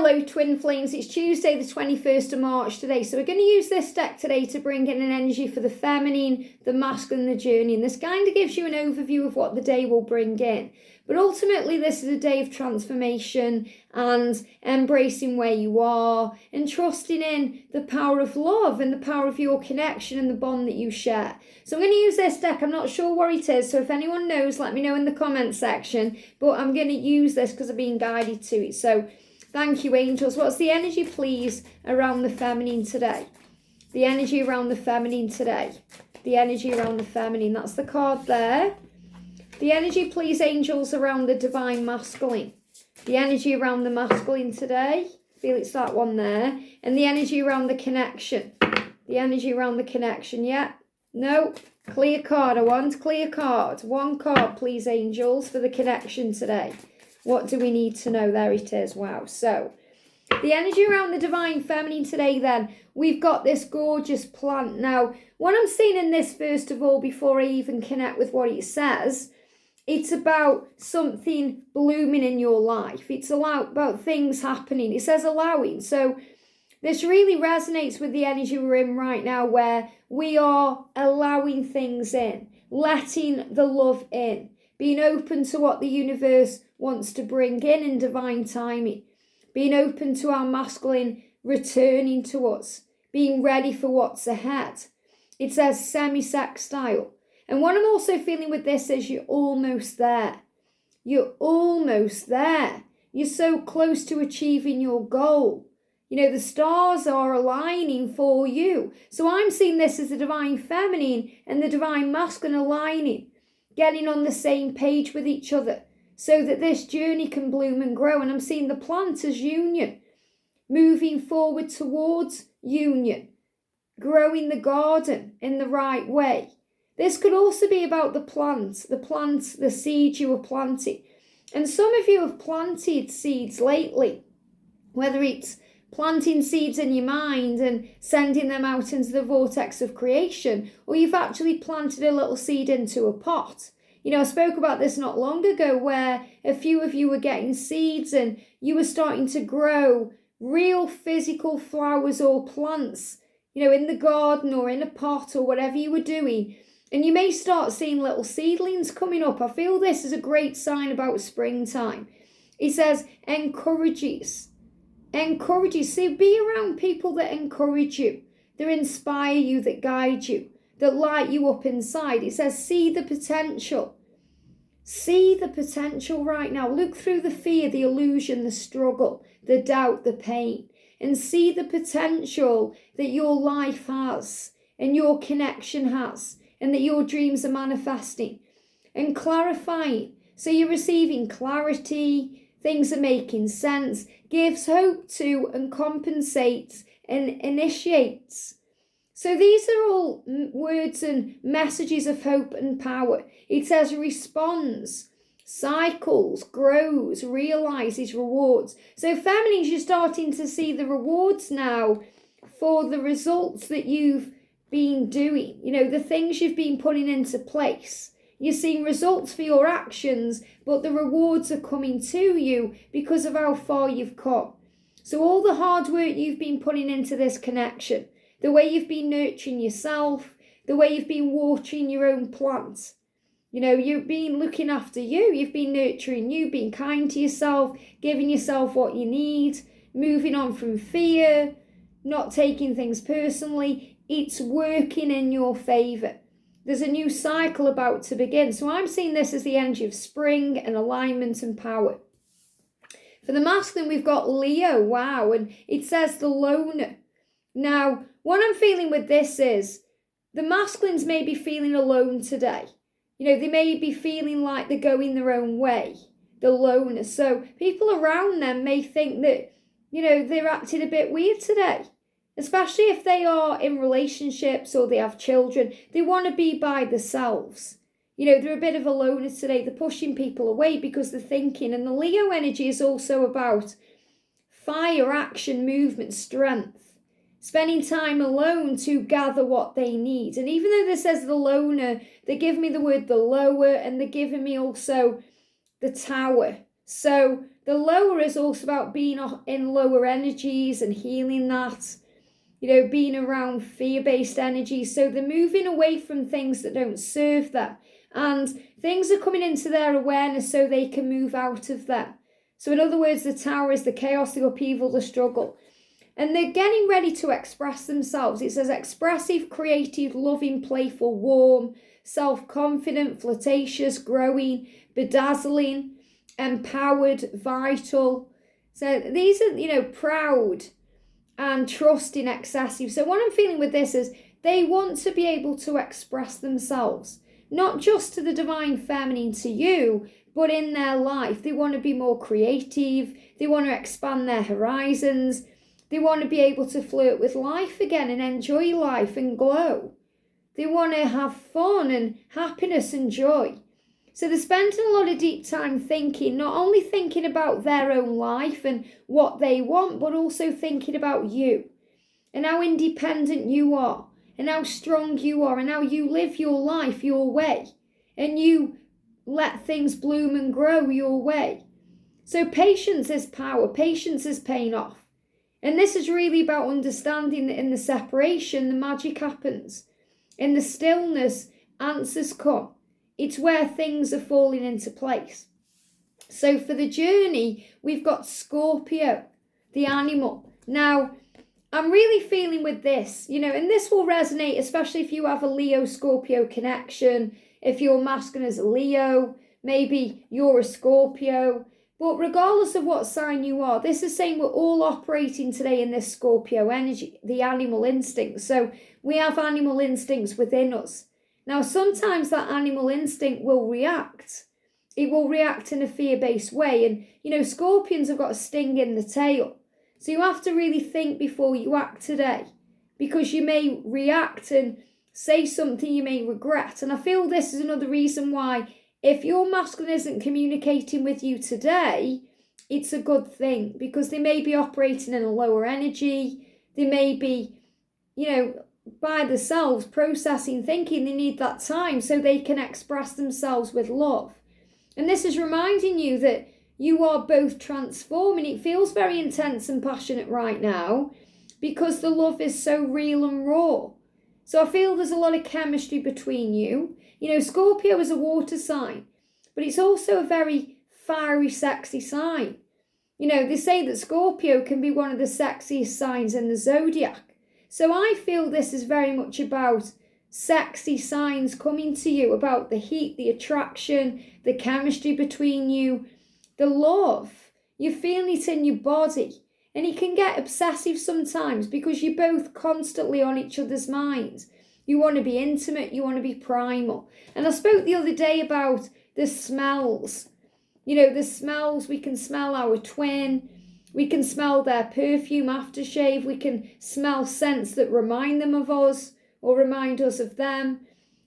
Hello Twin Flames, it's Tuesday the 21st of March today, so we're going to use this deck today to bring in an energy for the feminine, the masculine, the journey, and this kind of gives you an overview of what the day will bring in. But ultimately this is a day of transformation and embracing where you are and trusting in the power of love and the power of your connection and the bond that you share. So I'm going to use this deck. I'm not sure what it is, so if anyone knows, let me know in the comment section, but I'm going to use this because I've been guided to it. So thank you, angels. What's the energy, please, around the feminine today? The energy around the feminine today. The energy around the feminine. That's the card there. The energy, please, angels, around the divine masculine. The energy around the masculine today. I feel it's that one there. And the energy around the connection. The energy around the connection. Yeah. No. Clear card. I want clear card. One card, please, angels, for the connection today. What do we need to know? There it is. Wow. So the energy around the divine feminine today, then, we've got this gorgeous plant. Now, what I'm seeing in this, first of all, before I even connect with what it says, it's about something blooming in your life. It's about things happening. It says allowing. So this really resonates with the energy we're in right now, where we are allowing things in, letting the love in, being open to what the universe wants to bring in divine timing, being open to our masculine returning to us, being ready for what's ahead. It says semi-sextile. And what I'm also feeling with this is you're almost there. You're almost there. You're so close to achieving your goal. You know, the stars are aligning for you. So I'm seeing this as the divine feminine and the divine masculine aligning, getting on the same page with each other so that this journey can bloom and grow. And I'm seeing the plant as union, moving forward towards union, growing the garden in the right way. This could also be about the plant, the seeds you were planting. And some of you have planted seeds lately, whether it's planting seeds in your mind and sending them out into the vortex of creation, or you've actually planted a little seed into a pot. You know, I spoke about this not long ago where a few of you were getting seeds and you were starting to grow real physical flowers or plants, you know, in the garden or in a pot or whatever you were doing. And you may start seeing little seedlings coming up. I feel this is a great sign about springtime. It says encourages. Encourages. So be around people that encourage you, that inspire you, that guide you, that light you up inside. It says see the potential. See the potential right now. Look through the fear, the illusion, the struggle, the doubt, the pain, and see the potential that your life has and your connection has, and that your dreams are manifesting and clarifying. So you're receiving clarity, things are making sense, gives hope to and compensates and initiates. So these are all words and messages of hope and power. It says responds, cycles, grows, realizes, rewards. So feminines, you're starting to see the rewards now for the results that you've been doing. You know, the things you've been putting into place. You're seeing results for your actions, but the rewards are coming to you because of how far you've come. So all the hard work you've been putting into this connection, the way you've been nurturing yourself, the way you've been watering your own plants. You know, you've been looking after you. You've been nurturing you, being kind to yourself, giving yourself what you need, moving on from fear, not taking things personally. It's working in your favour. There's a new cycle about to begin. So I'm seeing this as the energy of spring and alignment and power. For the masculine, we've got Leo. Wow. And it says the loner. Now, what I'm feeling with this is the masculines may be feeling alone today. You know, they may be feeling like they're going their own way, the loner. So people around them may think that, you know, they're acting a bit weird today, especially if they are in relationships or they have children. They want to be by themselves. You know, they're a bit of a loner today. They're pushing people away because they're thinking. And the Leo energy is also about fire, action, movement, strength. Spending time alone to gather what they need. And even though this says the loner, they give me the word the lower, and they're giving me also the tower. So The lower is also about being in lower energies and healing that, being around fear-based energies. So they're moving away from things that don't serve them. And things are coming into their awareness so they can move out of them. So in other words, the Tower is the chaos, the upheaval, the struggle. And they're getting ready to express themselves. It says expressive, creative, loving, playful, warm, self-confident, flirtatious, growing, bedazzling, empowered, vital. So these are, proud and trusting, excessive. So what I'm feeling with this is they want to be able to express themselves, not just to the divine feminine, to you, but in their life. They want to be more creative. They want to expand their horizons. They want to be able to flirt with life again and enjoy life and glow. They want to have fun and happiness and joy. So they're spending a lot of deep time thinking, not only thinking about their own life and what they want, but also thinking about you and how independent you are and how strong you are and how you live your life your way and you let things bloom and grow your way. So patience is power. Patience is paying off. And this is really about understanding that in the separation, the magic happens. In the stillness, answers come. It's where things are falling into place. So for the journey, we've got Scorpio, the animal. Now, I'm really feeling with this, and this will resonate, especially if you have a Leo-Scorpio connection, if your masculine is a Leo, maybe you're a Scorpio. But regardless of what sign you are, this is saying we're all operating today in this Scorpio energy, the animal instinct. So we have animal instincts within us. Now, sometimes that animal instinct will react. It will react in a fear-based way. And, scorpions have got a sting in the tail. So you have to really think before you act today, because you may react and say something you may regret. And I feel this is another reason why, if your masculine isn't communicating with you today, it's a good thing, because they may be operating in a lower energy. They may be, by themselves processing, thinking they need that time so they can express themselves with love. And this is reminding you that you are both transforming. It feels very intense and passionate right now because the love is so real and raw. So I feel there's a lot of chemistry between you. Scorpio is a water sign, but it's also a very fiery, sexy sign. They say that Scorpio can be one of the sexiest signs in the zodiac. So I feel this is very much about sexy signs coming to you, about the heat, the attraction, the chemistry between you, the love. You're feeling it in your body. And it can get obsessive sometimes because you're both constantly on each other's minds. You want to be intimate, you want to be primal. And I spoke the other day about the smells. The smells, we can smell our twin. We can smell their perfume aftershave. We can smell scents that remind them of us or remind us of them.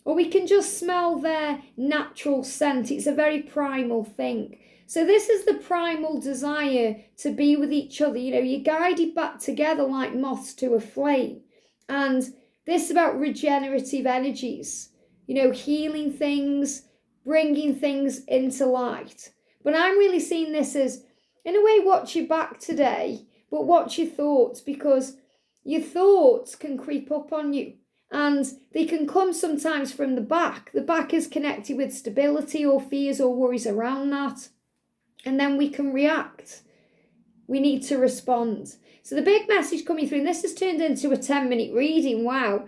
Or we can just smell their natural scent. It's a very primal thing. So this is the primal desire to be with each other. You're guided back together like moths to a flame. And this is about regenerative energies, healing things, bringing things into light. But I'm really seeing this as, in a way, watch your back today, but watch your thoughts, because your thoughts can creep up on you and they can come sometimes from the back. The back is connected with stability or fears or worries around that. And then we can react. We need to respond. So the big message coming through, and this has turned into a 10-minute reading, wow.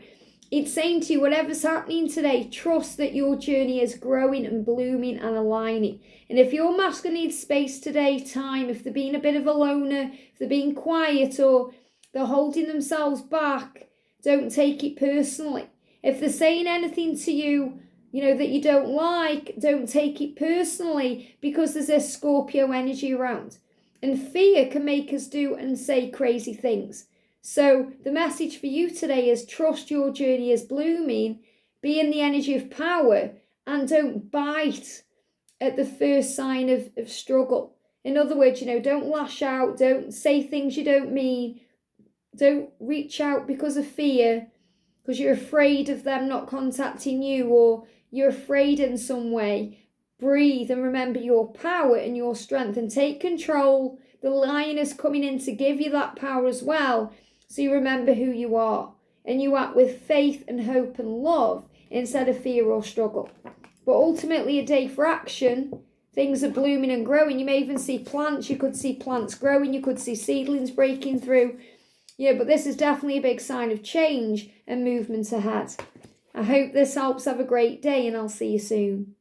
It's saying to you, whatever's happening today, trust that your journey is growing and blooming and aligning. And if your masculine needs space today, time, if they're being a bit of a loner, if they're being quiet or they're holding themselves back, don't take it personally. If they're saying anything to you, that you don't like, don't take it personally, because there's this Scorpio energy around. And fear can make us do and say crazy things. So the message for you today is trust your journey is blooming, be in the energy of power, and don't bite at the first sign of struggle. In other words, don't lash out, don't say things you don't mean, don't reach out because of fear, because you're afraid of them not contacting you, or you're afraid in some way. breathe and remember your power and your strength and take control. The lion is coming in to give you that power as well. So you remember who you are and you act with faith and hope and love instead of fear or struggle. But ultimately a day for action. Things are blooming and growing. You may even see plants. You could see plants growing. You could see seedlings breaking through. Yeah, but this is definitely a big sign of change and movement ahead. I hope this helps. Have a great day and I'll see you soon.